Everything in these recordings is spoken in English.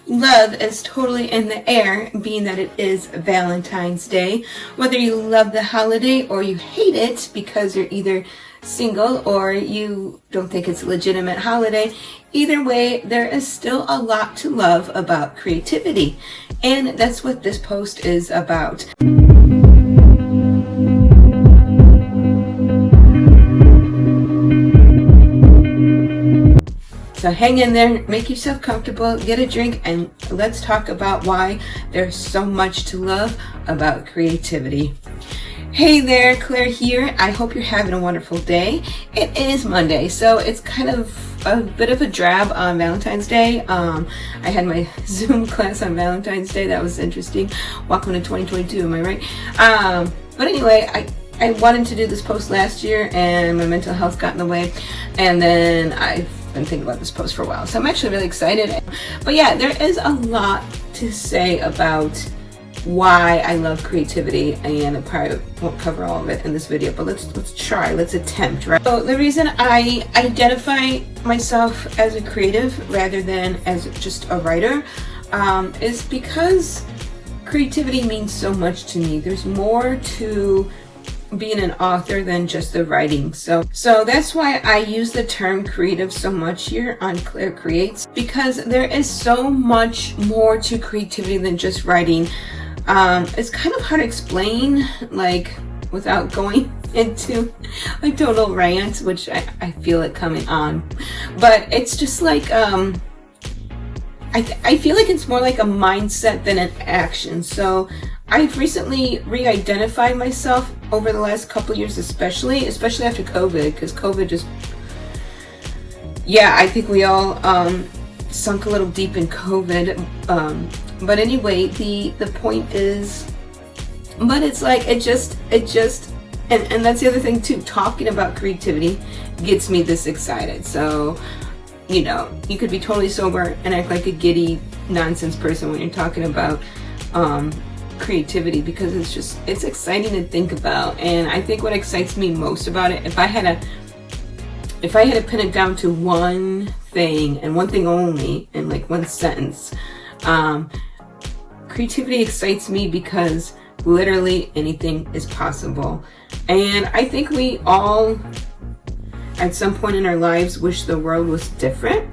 Love is totally in the air, being that it is Valentine's Day. Whether you love the holiday or you hate it because you're either single or you don't think it's a legitimate holiday, either way, there is still a lot to love about creativity. And that's what this post is about. So hang in there, make yourself comfortable, get a drink, and let's talk about why there's so much to love about creativity. Hey there, Claire here. I hope you're having a wonderful day. It is Monday, so it's kind of a bit of a drab on Valentine's Day. I had my Zoom class on Valentine's Day. That was interesting. Welcome to 2022, am I right? But anyway, I wanted to do this post last year, and my mental health got in the way, and then I've been thinking about this post for a while, so I'm actually really excited. But yeah, there is a lot to say about why I love creativity, and I probably won't cover all of it in this video, but let's attempt, right? So the reason I identify myself as a creative rather than as just a writer is because creativity means so much to me. There's more to being an author than just the writing. So that's why I use the term creative so much here on Claire Creates, because there is so much more to creativity than just writing. It's kind of hard to explain, like, without going into a total rant, which I feel it coming on. But it's just like, I feel like it's more like a mindset than an action. So I've recently re-identified myself over the last couple of years, especially after COVID, because COVID just, yeah, I think we all sunk a little deep in COVID. But anyway, the point is, but it's like, it just, and that's the other thing too, talking about creativity gets me this excited. So, you know, you could be totally sober and act like a giddy nonsense person when you're talking about creativity, because it's exciting to think about. And I think what excites me most about it, if I had to pin it down to one thing, and one thing only, in like one sentence, creativity excites me because literally anything is possible. And I think we all at some point in our lives wish the world was different.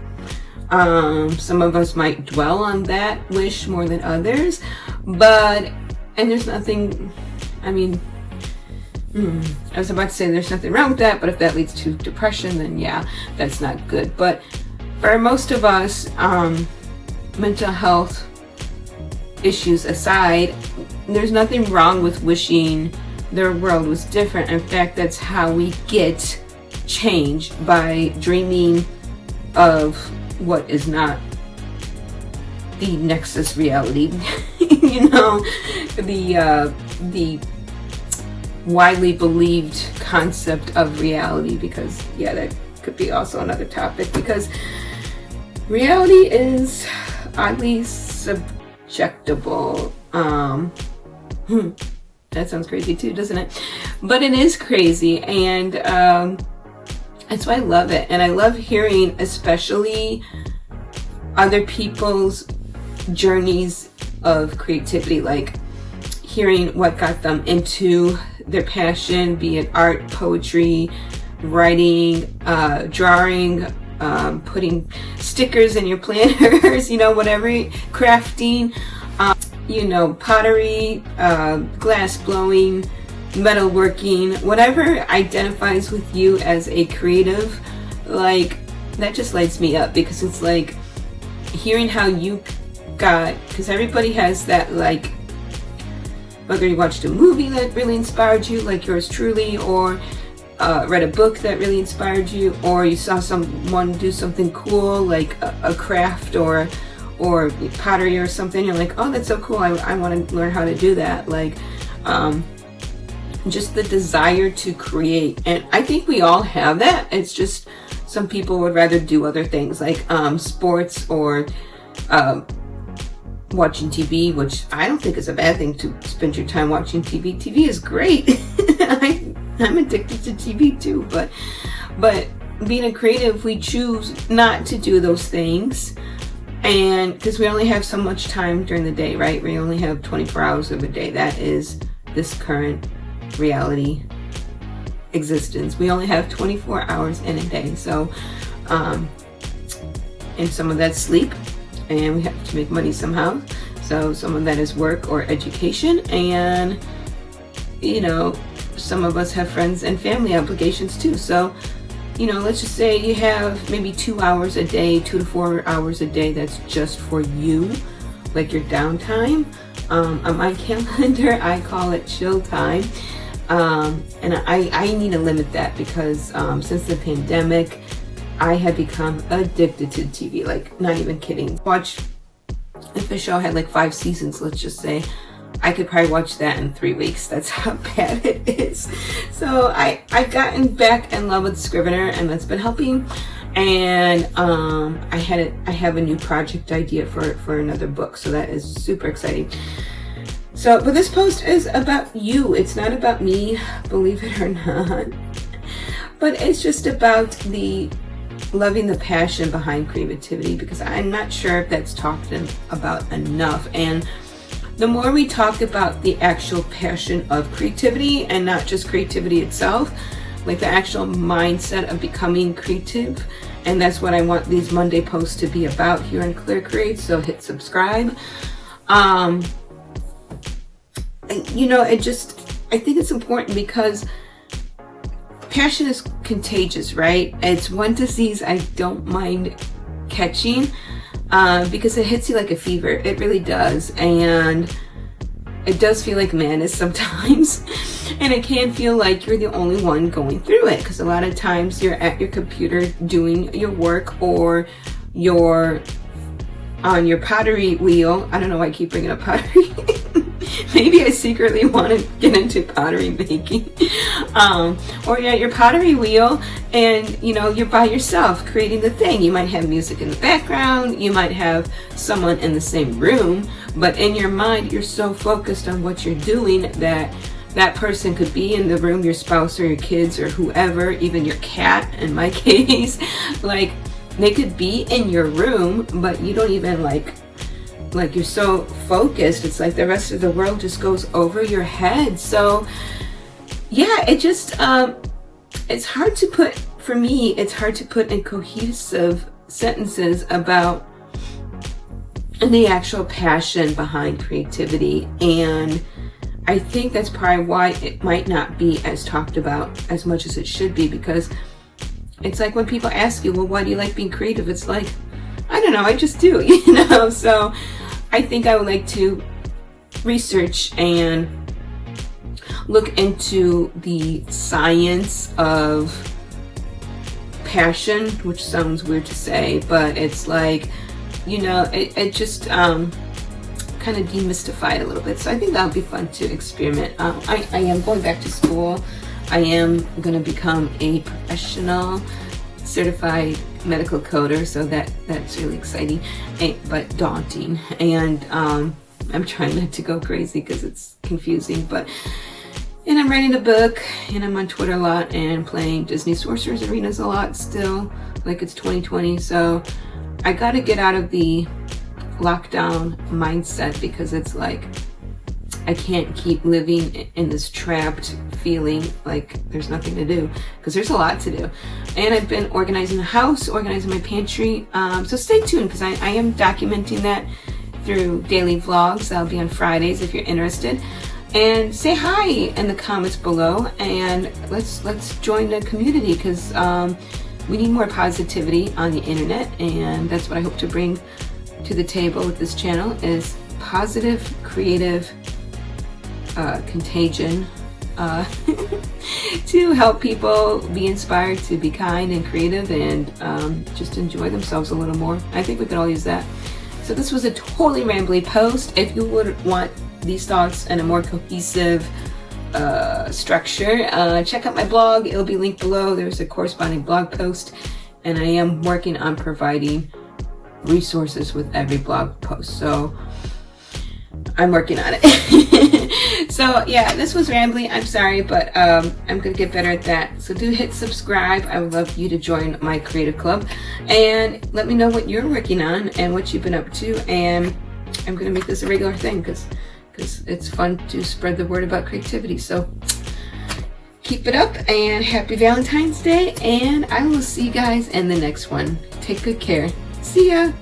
Some of us might dwell on that wish more than others, and there's nothing, I mean, I was about to say there's nothing wrong with that, but if that leads to depression, then yeah, that's not good. But for most of us, mental health issues aside, there's nothing wrong with wishing their world was different. In fact, that's how we get change, by dreaming of what is not the nexus reality. You know, the widely believed concept of reality, because yeah, that could be also another topic, because reality is oddly subjectable. That sounds crazy too, doesn't it? But it is crazy, and that's why I love it. And I love hearing especially other people's journeys of creativity, like hearing what got them into their passion, be it art, poetry, writing, drawing, putting stickers in your planners, you know, whatever, crafting, you know, pottery, glass blowing, metalworking, whatever identifies with you as a creative, like, that just lights me up, because it's like hearing how you got, because everybody has that, like, whether you watched a movie that really inspired you, like yours truly, or read a book that really inspired you, or you saw someone do something cool, like a craft or pottery or something, you're like, oh, that's so cool, I want to learn how to do that. Like, just the desire to create. And I think we all have that. It's just some people would rather do other things, like sports, or watching TV, which I don't think is a bad thing to spend your time watching TV. TV is great. I'm addicted to TV too, but being a creative, we choose not to do those things, And because we only have so much time during the day, right? We only have 24 hours of a day. That is this current reality existence. We only have 24 hours in a day. So, and some of that's sleep, and we have to make money somehow. So some of that is work or education, and you know, some of us have friends and family obligations too. So, you know, let's just say you have maybe 2 hours a day, 2 to 4 hours a day that's just for you, like your downtime. On my calendar, I call it chill time. And I need to limit that because since the pandemic, I have become addicted to TV, like not even kidding. If a show had like 5 seasons, let's just say, I could probably watch that in 3 weeks. That's how bad it is. So I've gotten back in love with Scrivener, and that's been helping. And I have a new project idea for another book, so that is super exciting. So, but this post is about you. It's not about me, believe it or not. But it's just about loving the passion behind creativity, because I'm not sure if that's talked about enough. And the more we talk about the actual passion of creativity, and not just creativity itself, like the actual mindset of becoming creative, and that's what I want these Monday posts to be about here on Clear Create. So hit subscribe. You know, I think it's important because passion is contagious, right? It's one disease I don't mind catching because it hits you like a fever. It really does. And it does feel like madness sometimes. And it can feel like you're the only one going through it, because a lot of times you're at your computer doing your work, or you're on your pottery wheel. I don't know why I keep bringing up pottery. Maybe I secretly want to get into pottery making. Or you're at your pottery wheel and, you know, you're by yourself creating the thing. You might have music in the background. You might have someone in the same room. But in your mind, you're so focused on what you're doing that person could be in the room, your spouse or your kids or whoever, even your cat in my case. Like, they could be in your room, but you don't even like you're so focused, it's like the rest of the world just goes over your head. So yeah, it just it's hard to put, for me, it's hard to put in cohesive sentences about the actual passion behind creativity. And I think that's probably why it might not be as talked about as much as it should be, because it's like when people ask you, well, why do you like being creative? It's like, I don't know, I just do, you know? So I think I would like to research and look into the science of passion, which sounds weird to say, but it's like, you know, it just kind of demystify it a little bit. So I think that would be fun to experiment. I am going back to school. I am going to become a professional certified medical coder, so that's really exciting, but daunting. And I'm trying not to go crazy because it's confusing. And I'm writing a book, and I'm on Twitter a lot, and playing Disney Sorcerers Arenas a lot still, like it's 2020. So I got to get out of the lockdown mindset, because it's like I can't keep living in this trapped feeling like there's nothing to do, because there's a lot to do. And I've been organizing the house, organizing my pantry. So stay tuned, because I am documenting that through daily vlogs. That'll be on Fridays if you're interested. And say hi in the comments below, and let's join the community, because we need more positivity on the internet, and that's what I hope to bring to the table with this channel, is positive, creative contagion to help people be inspired to be kind and creative, and just enjoy themselves a little more. I think we could all use that. So this was a totally rambly post. If you would want these thoughts in a more cohesive structure, check out my blog. It'll be linked below. There's a corresponding blog post, and I am working on providing resources with every blog post. So I'm working on it. So yeah, this was rambling. I'm sorry, but I'm gonna get better at that. So do hit subscribe. I would love you to join my Cre8tive Club and let me know what you're working on and what you've been up to. And I'm gonna make this a regular thing because it's fun to spread the word about creativity. So keep it up and happy Valentine's Day, and I will see you guys in the next one. Take good care. See ya.